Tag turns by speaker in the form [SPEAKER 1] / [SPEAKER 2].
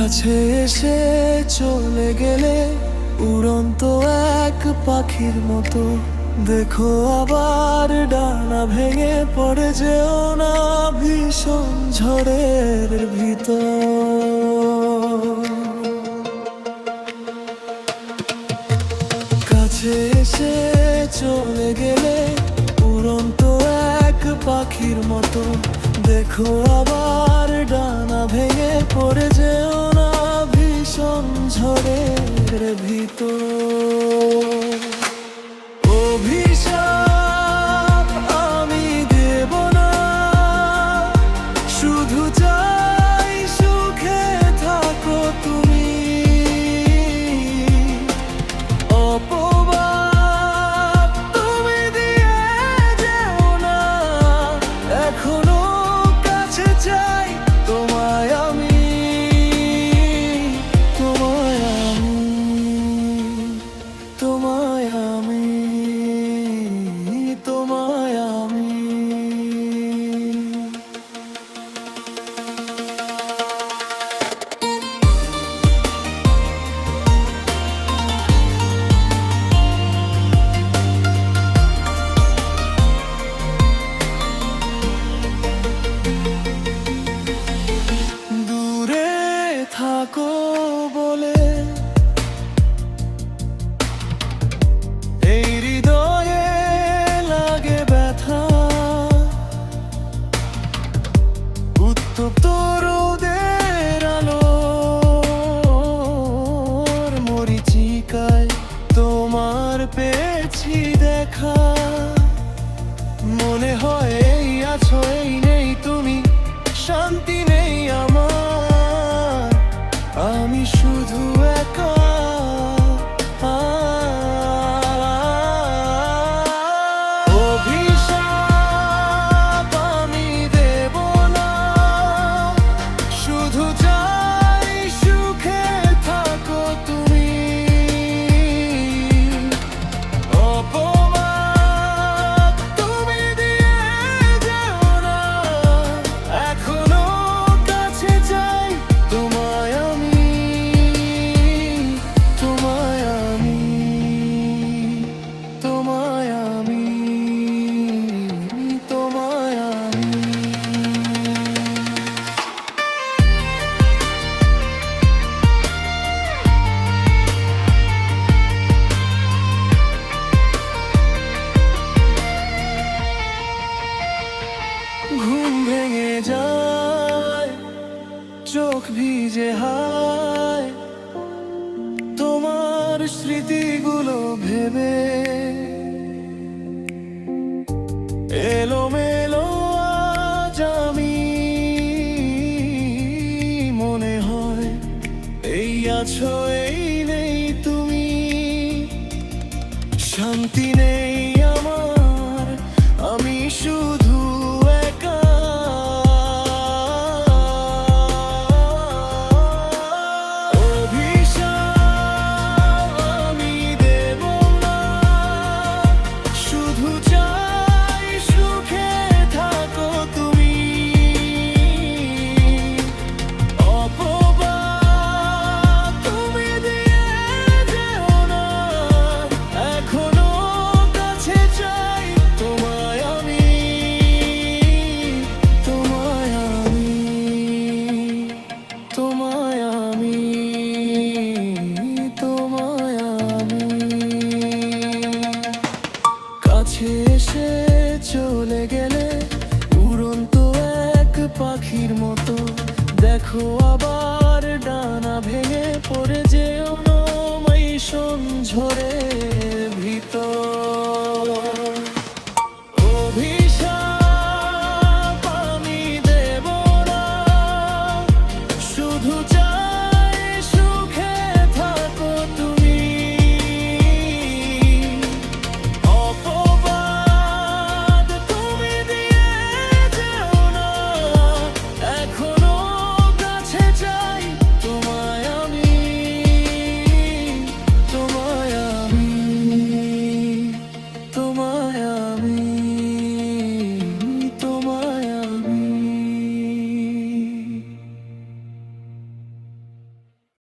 [SPEAKER 1] কাছে এসে চলে গেলে উড়ন্ত এক পাখির মতো, দেখো আবার ডানা ভেঙে পড়ে যেও না ভীষণ ঝড়ের ভিতর। কাছে এসে চলে গেলে উড়ন্ত এক পাখির মতো, দেখো আবার ডানা ভেঙে পড়ে যেও না ভীষণ ঝড়ের ভিতর। অভিশাপ আমি দেব না, শুধু চাই সুখে থাকো তুমি। অপবাদ তুমি দিয়ে যেও না, এখনো কাছে চাই তোমায় আমি, তোমায় আমি, তোমায় আমি, তোমায় আমি। দূরে থাকো বলে এই হৃদয়ে লাগে ব্যথা, উত্তপ্ত রোদের আলোর মরীচিকায় তোমার পেয়েছি দেখা। মনে হয় এই আছো এই নেই তুমি, শান্তি নেই আমার, আমি শুধু একা। অভিশাপ আমি দেব না, শুধু চাই সুখে থাকো তুমি। অপবাদ তুমি দিয়ে যেও না, এখনো কাছে চাই তোমায় আমি, তোমায় আমি, তোমায় আমি, তোমায় আমি। ঘুম ভেঙে যায়, চোখ ভিজে হায়, তোমার স্মৃতিগুলো ভেবে। এলোমেলো আজ আমি, মনে হয় এই আছো এই নেই তুমি, শান্তি নেই